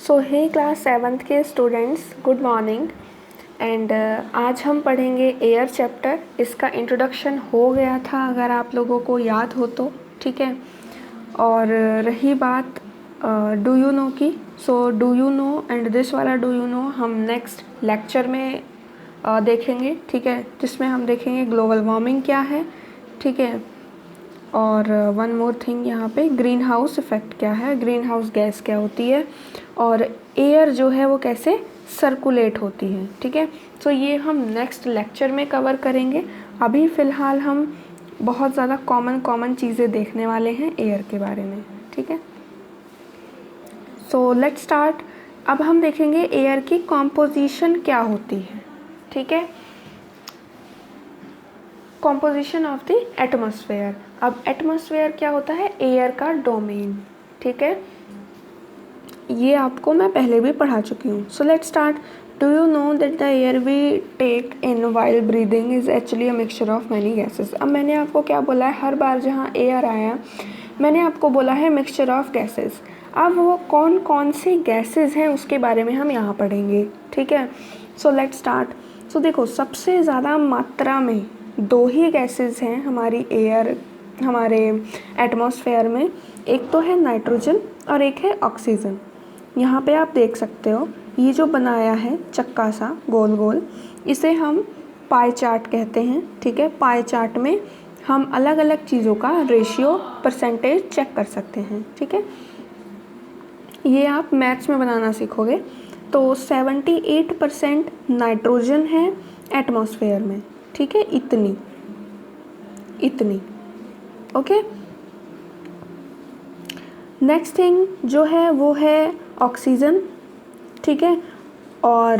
सो हे class 7th के students, good morning. And आज हम पढ़ेंगे एयर चैप्टर। इसका इंट्रोडक्शन हो गया था, अगर आप लोगों को याद हो तो, ठीक है। और रही बात डू यू नो की, so do you no and this वाला डू यू नो हम नेक्स्ट लेक्चर में देखेंगे, ठीक है, जिसमें हम देखेंगे ग्लोबल वार्मिंग क्या है, ठीक है। और वन मोर थिंग, यहाँ पे ग्रीन हाउस इफ़ेक्ट क्या है, ग्रीन हाउस गैस क्या होती है, और एयर जो है वो कैसे सर्कुलेट होती है, ठीक है। सो ये हम नेक्स्ट लेक्चर में कवर करेंगे। अभी फ़िलहाल हम बहुत ज़्यादा कॉमन चीज़ें देखने वाले हैं एयर के बारे में, ठीक है। सो लेट्स स्टार्ट। अब हम देखेंगे एयर की कॉम्पोजिशन क्या होती है, ठीक है। Composition of the atmosphere. अब एटमॉस्फेयर क्या होता है, एयर का डोमेन, ठीक है। ये आपको मैं पहले भी पढ़ा चुकी हूँ। So let's start. Do you know that the air we take in while breathing is actually a mixture of many gases. अब मैंने आपको क्या बोला है, हर बार जहाँ एयर आया मैंने आपको बोला है मिक्सचर ऑफ गैसेस। अब वो कौन कौन सी गैसेस हैं उसके बारे में हम यहाँ पढ़ेंगे, ठीक है। सो लेट्स स्टार्ट। सो देखो, सबसे ज़्यादा मात्रा में दो ही गैसेस हैं हमारे एटमॉस्फेयर में। एक तो है नाइट्रोजन और एक है ऑक्सीजन। यहाँ पे आप देख सकते हो, ये जो बनाया है चक्का सा गोल गोल, इसे हम पाई चार्ट कहते हैं, ठीक है। पाई चार्ट में हम अलग अलग चीज़ों का रेशियो परसेंटेज चेक कर सकते हैं, ठीक है। ये आप मैथ्स में बनाना सीखोगे। तो 78% नाइट्रोजन है एटमॉस्फेयर में, ठीक है, इतनी ओके। नेक्स्ट थिंग जो है वो है ऑक्सीजन, ठीक है। और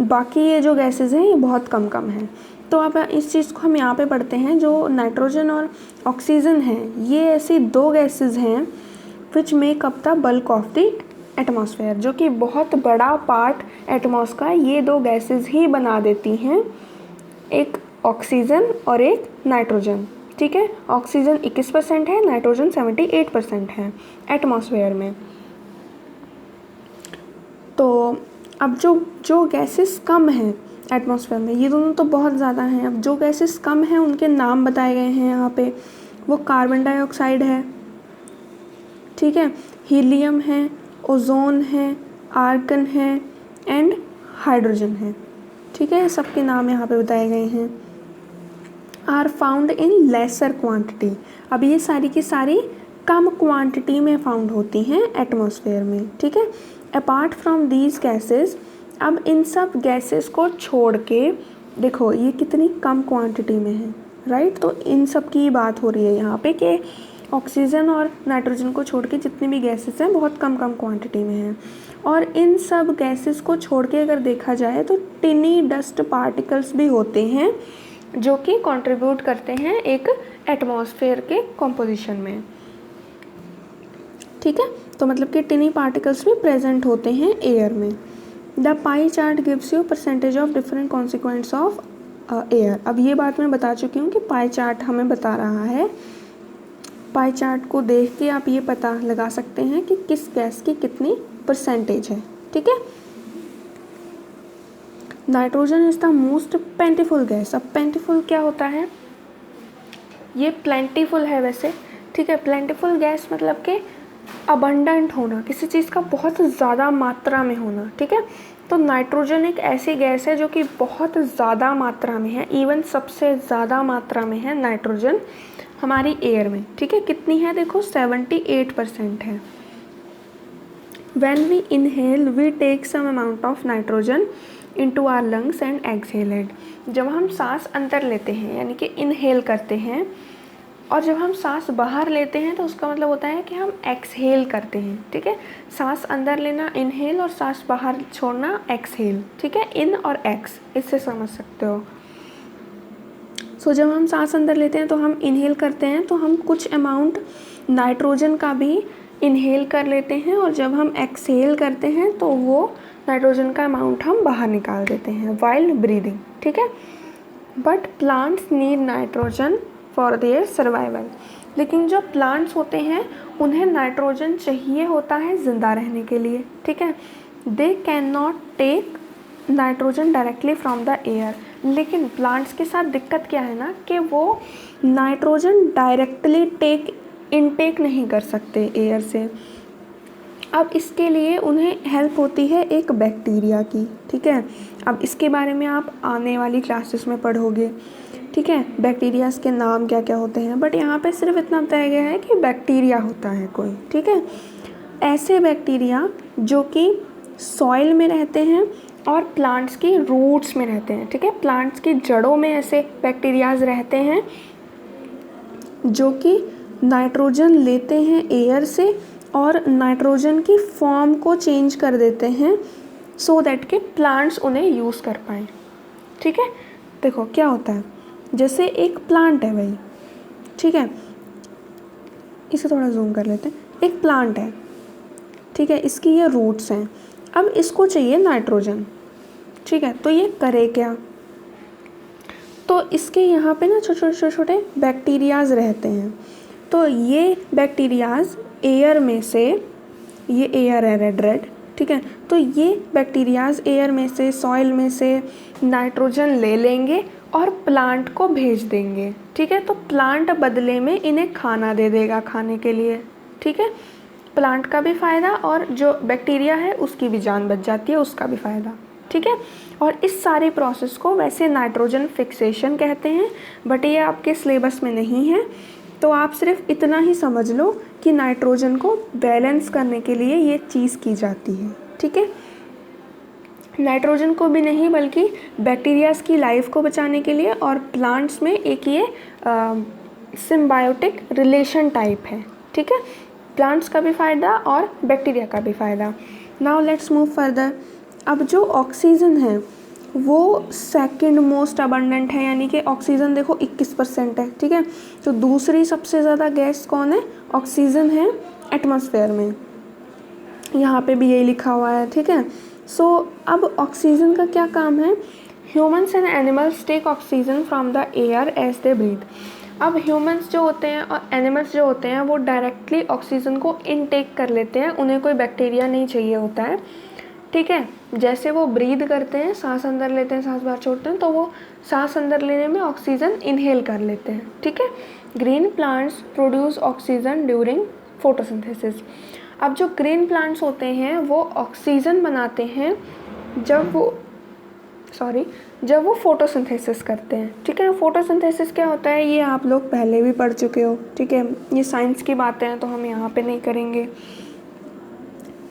बाकी ये जो गैसेस हैं ये बहुत कम हैं। तो अब इस चीज़ को हम यहाँ पे पढ़ते हैं। जो नाइट्रोजन और ऑक्सीजन हैं, ये ऐसी दो गैसेस हैं which make up the bulk of the atmosphere, जो कि बहुत बड़ा पार्ट एटमॉस का ये दो गैसेस ही बना देती हैं, एक ऑक्सीजन और एक नाइट्रोजन, ठीक है। ऑक्सीजन 21% है, नाइट्रोजन 78% है एटमॉस्फेयर में। तो अब जो गैसेस कम हैं एटमॉस्फेयर में, ये दोनों तो बहुत ज़्यादा हैं। अब जो गैसेस कम हैं उनके नाम बताए गए हैं यहाँ पे। वो कार्बन डाइऑक्साइड है, ठीक है, हीलियम है, ओजोन है, आर्गन है एंड हाइड्रोजन है, ठीक है। सबके नाम यहाँ पे बताए गए हैं। Are found in lesser quantity. अब ये सारी की सारी कम क्वांटिटी में फाउंड होती हैं एटमॉस्फेयर में, ठीक है। अपार्ट फ्रॉम दीज गैसेस, अब इन सब गैसेस को छोड़ के देखो ये कितनी कम क्वांटिटी में है, राइट। तो इन सब की बात हो रही है यहाँ पे कि ऑक्सीजन और नाइट्रोजन को छोड़ के जितनी भी गैसेस हैं बहुत कम क्वांटिटी में हैं। और इन सब गैसेस को छोड़ के अगर देखा जाए तो टिनी डस्ट पार्टिकल्स भी होते हैं जो कि कंट्रीब्यूट करते हैं एक एटमॉस्फेयर के कॉम्पोजिशन में, ठीक है। तो मतलब कि टिनी पार्टिकल्स भी प्रेजेंट होते हैं एयर में। The pie chart gives you percentage of different consequence of air. अब ये बात मैं बता चुकी हूँ कि पाई चार्ट हमें बता रहा है। पाई चार्ट को देख के आप ये पता लगा सकते हैं कि किस गैस की कितनी परसेंटेज है, ठीक है। Nitrogen is the most plentiful gas. अब प्लेंटीफुल क्या होता है, ये प्लेंटीफुल है वैसे, ठीक है। प्लेंटीफुल गैस मतलब कि अबंडेंट होना, किसी चीज़ का बहुत ज़्यादा मात्रा में होना, ठीक है। तो नाइट्रोजन एक ऐसी गैस है जो कि बहुत ज़्यादा मात्रा में है, इवन सबसे ज़्यादा मात्रा में है नाइट्रोजन हमारी एयर में, ठीक है। कितनी है देखो, 78% है। When we inhale, we take some amount of nitrogen into our lungs and exhale it. जब हम सांस अंदर लेते हैं यानी कि इनहेल करते हैं, और जब हम सांस बाहर लेते हैं तो उसका मतलब होता है कि हम एक्सहेल करते हैं, ठीक है। सांस अंदर लेना इनहेल और सांस बाहर छोड़ना एक्सहेल, ठीक है। इन और एक्स, इससे समझ सकते हो। सो जब हम सांस अंदर लेते हैं तो हम इनहेल करते हैं, तो हम कुछ अमाउंट नाइट्रोजन का भी इनहेल कर लेते हैं, और जब हम एक्सहेल करते हैं तो वो नाइट्रोजन का अमाउंट हम बाहर निकाल देते हैं वाइल ब्रीदिंग, ठीक है। But plants need nitrogen for their survival. लेकिन जो प्लांट्स होते हैं उन्हें नाइट्रोजन चाहिए होता है ज़िंदा रहने के लिए, ठीक है। They can not take nitrogen directly from the air, लेकिन प्लांट्स के साथ दिक्कत क्या है ना कि वो नाइट्रोजन डायरेक्टली इनटेक नहीं कर सकते एयर से। अब इसके लिए उन्हें हेल्प होती है एक बैक्टीरिया की, ठीक है। अब इसके बारे में आप आने वाली क्लासेस में पढ़ोगे, ठीक है, बैक्टीरियाज के नाम क्या क्या होते हैं, बट यहाँ पे सिर्फ इतना बताया गया है कि बैक्टीरिया होता है कोई, ठीक है। ऐसे बैक्टीरिया जो कि सॉइल में रहते हैं और प्लांट्स की रूट्स में रहते हैं, ठीक है। प्लांट्स की जड़ों में ऐसे बैक्टीरियाज रहते हैं जो कि नाइट्रोजन लेते हैं एयर से और नाइट्रोजन की फॉर्म को चेंज कर देते हैं सो दैट कि प्लांट्स उन्हें यूज़ कर पाएँ, ठीक है। देखो क्या होता है, जैसे एक प्लांट है भाई, ठीक है, इसे थोड़ा जूम कर लेते हैं। एक प्लांट है, ठीक है, इसकी ये रूट्स हैं, अब इसको चाहिए नाइट्रोजन, ठीक है। तो ये करे क्या, तो इसके यहाँ पे ना छोटे छोटे बैक्टीरियाज रहते हैं। तो ये बैक्टीरियाज एयर में से, ये एयर है रेड, ठीक है, तो ये बैक्टीरियाज एयर में से, सॉइल में से नाइट्रोजन ले लेंगे और प्लांट को भेज देंगे, ठीक है। तो प्लांट बदले में इन्हें खाना दे देगा खाने के लिए, ठीक है। प्लांट का भी फ़ायदा और जो बैक्टीरिया है उसकी भी जान बच जाती है, उसका भी फ़ायदा, ठीक है। और इस सारे प्रोसेस को वैसे नाइट्रोजन फिक्सेशन कहते हैं, बट ये आपके सिलेबस में नहीं है। तो आप सिर्फ इतना ही समझ लो कि नाइट्रोजन को बैलेंस करने के लिए ये चीज़ की जाती है, ठीक है। नाइट्रोजन को भी नहीं बल्कि बैक्टीरियाज की लाइफ को बचाने के लिए, और प्लांट्स में एक ये सिम्बायोटिक रिलेशन टाइप है, ठीक है। प्लांट्स का भी फ़ायदा और बैक्टीरिया का भी फ़ायदा। Now let's move further. अब जो ऑक्सीजन है वो सेकंड मोस्ट अबंडेंट है, यानी कि ऑक्सीजन देखो 21% है, ठीक है। तो दूसरी सबसे ज़्यादा गैस कौन है, ऑक्सीजन है एटमॉस्फेयर में, यहाँ पे भी यही लिखा हुआ है, ठीक है। सो अब ऑक्सीजन का क्या काम है, humans and animals take oxygen from the air as they breathe. अब ह्यूमन्स जो होते हैं और एनिमल्स जो होते हैं वो डायरेक्टली ऑक्सीजन को इनटेक कर लेते हैं, उन्हें कोई बैक्टीरिया नहीं चाहिए होता है, ठीक है। जैसे वो ब्रीद करते हैं, सांस अंदर लेते हैं, सांस बाहर छोड़ते हैं, तो वो सांस अंदर लेने में ऑक्सीजन इनहेल कर लेते हैं, ठीक है। Green plants produce oxygen during photosynthesis. अब जो ग्रीन प्लांट्स होते हैं वो ऑक्सीजन बनाते हैं जब वो फोटोसिंथेसिस करते हैं, ठीक है। फोटोसिंथेसिस क्या होता है ये आप लोग पहले भी पढ़ चुके हो, ठीक है। ये साइंस की बातें हैं तो हम यहाँ पे नहीं करेंगे।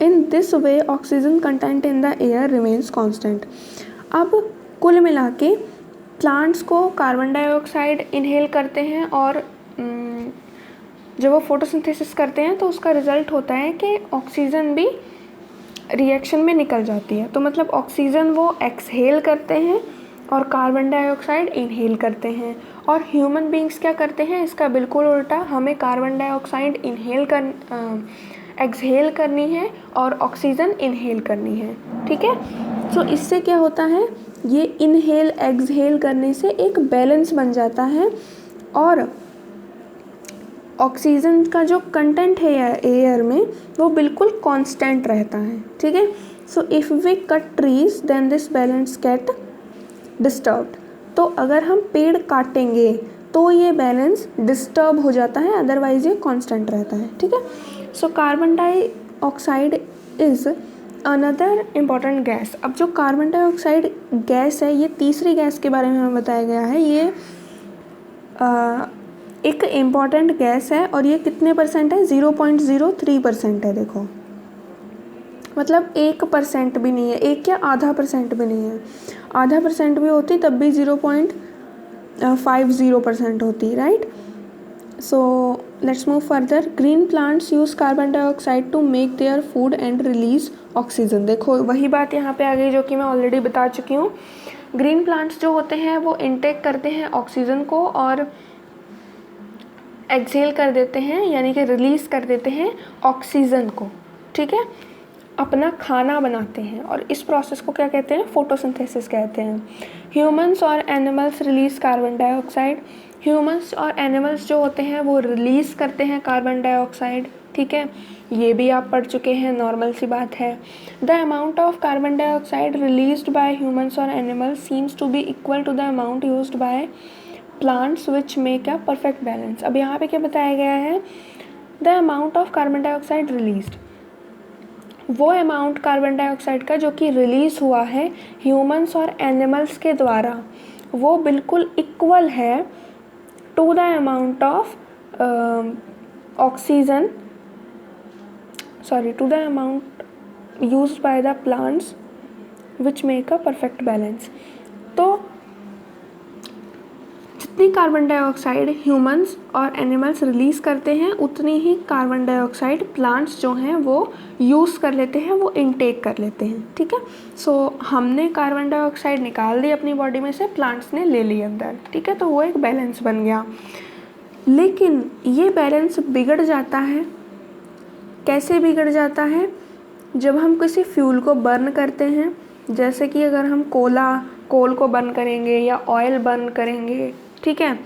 In this way oxygen content in the air remains constant. अब कुल मिला के प्लांट्स को कार्बन डाइऑक्साइड इनहेल करते हैं और जब वो फोटोसिंथेसिस करते हैं तो उसका रिज़ल्ट होता है कि ऑक्सीजन भी रिएक्शन में निकल जाती है। तो मतलब ऑक्सीजन वो एक्सहेल करते हैं और कार्बन डाइऑक्साइड इनहेल करते हैं। और ह्यूमन बींग्स क्या करते हैं, इसका बिल्कुल उल्टा, हमें कार्बन डाइऑक्साइड एक्सहेल करनी है और ऑक्सीजन इनहेल करनी है, ठीक है। तो इससे क्या होता है, ये इनहेल एक्सहेल करने से एक बैलेंस बन जाता है और ऑक्सीजन का जो कंटेंट है एयर में वो बिल्कुल कांस्टेंट रहता है, ठीक है। So if we cut trees then this balance get disturbed. तो अगर हम पेड़ काटेंगे तो ये बैलेंस डिस्टर्ब हो जाता है, अदरवाइज ये कांस्टेंट रहता है, ठीक है। So carbon dioxide is another important gas. अब जो कार्बन डाइऑक्साइड गैस है ये तीसरी गैस के बारे में हमें बताया गया है। ये एक इम्पॉर्टेंट गैस है और ये कितने परसेंट है, 0.03% है। देखो मतलब 1% भी नहीं है, 1% भी नहीं है, आधा % भी होती तब भी 0.50% होती, right. So let's move further. Green plants use carbon dioxide to make their food and release oxygen. देखो वही बात यहाँ पे आ गई जो कि मैं ऑलरेडी बता चुकी हूँ। ग्रीन प्लांट्स जो होते हैं वो इनटेक करते हैं ऑक्सीजन को और एक्सहेल कर देते हैं, यानी कि रिलीज़ कर देते हैं ऑक्सीजन को, ठीक है। अपना खाना बनाते हैं और इस प्रोसेस को क्या कहते हैं, फोटोसिंथेसिस कहते हैं। ह्यूमंस और animals release carbon dioxide. Humans और एनिमल्स जो होते हैं वो रिलीज़ करते हैं कार्बन डाइऑक्साइड, ठीक है, ये भी आप पढ़ चुके हैं, नॉर्मल सी बात है। The amount of carbon dioxide released by humans और animals seems to be equal to the amount used by plants which make a perfect balance. अब यहाँ पे क्या बताया गया है, the amount of carbon dioxide released, वो अमाउंट कार्बन डाइऑक्साइड का जो कि रिलीज़ हुआ है ह्यूमंस और एनिमल्स के द्वारा, वो बिल्कुल इक्वल है to the amount of oxygen, to the amount used by the plants which make a perfect balance। तो जितनी कार्बन डाइऑक्साइड ह्यूमंस और एनिमल्स रिलीज़ करते हैं उतनी ही कार्बन डाइऑक्साइड प्लांट्स जो हैं वो यूज़ कर लेते हैं, वो इनटेक कर लेते हैं, ठीक है। सो हमने कार्बन डाइऑक्साइड निकाल दी अपनी बॉडी में से, प्लांट्स ने ले ली अंदर, ठीक है, तो वो एक बैलेंस बन गया। लेकिन ये बैलेंस बिगड़ जाता है, कैसे बिगड़ जाता है, जब हम किसी फ्यूल को बर्न करते हैं, जैसे कि अगर हम कोल को बर्न करेंगे या ऑयल बर्न करेंगे, ठीक है,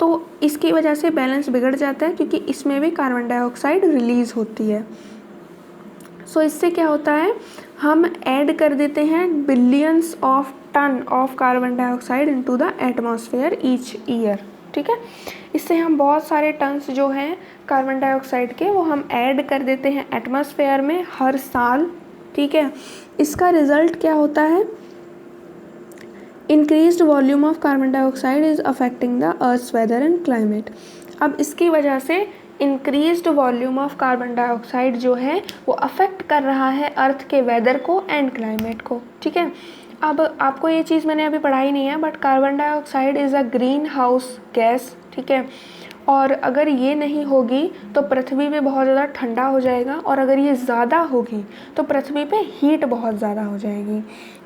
तो इसकी वजह से बैलेंस बिगड़ जाता है क्योंकि इसमें भी कार्बन डाइऑक्साइड रिलीज़ होती है। सो इससे क्या होता है, हम ऐड कर देते हैं billions of ton of carbon dioxide into the atmosphere each year, ठीक है। इससे हम बहुत सारे टन्स जो हैं कार्बन डाइऑक्साइड के वो हम ऐड कर देते हैं एटमॉस्फेयर में हर साल, ठीक है। इसका रिज़ल्ट क्या होता है, increased volume of carbon dioxide is affecting the earth's weather and climate. अब इसकी वजह से increased volume of carbon dioxide जो है वो अफेक्ट कर रहा है अर्थ के वेदर को एंड क्लाइमेट को, ठीक है। अब आपको ये चीज़ मैंने अभी पढ़ाई नहीं है, but carbon dioxide is a green house gas, ठीक है, और अगर ये नहीं होगी तो पृथ्वी पे बहुत ज़्यादा ठंडा हो जाएगा, और अगर ये ज़्यादा होगी तो पृथ्वी पे हीट बहुत ज़्यादा हो जाएगी,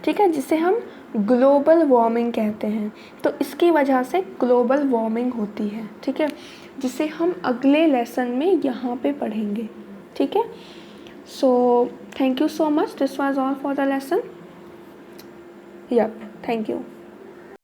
ठीक है, जिसे हम ग्लोबल वार्मिंग कहते हैं। तो इसकी वजह से ग्लोबल वार्मिंग होती है, ठीक है, जिसे हम अगले लेसन में यहाँ पे पढ़ेंगे, ठीक है। So thank you so much, this was all for the lesson. Yep, thank you.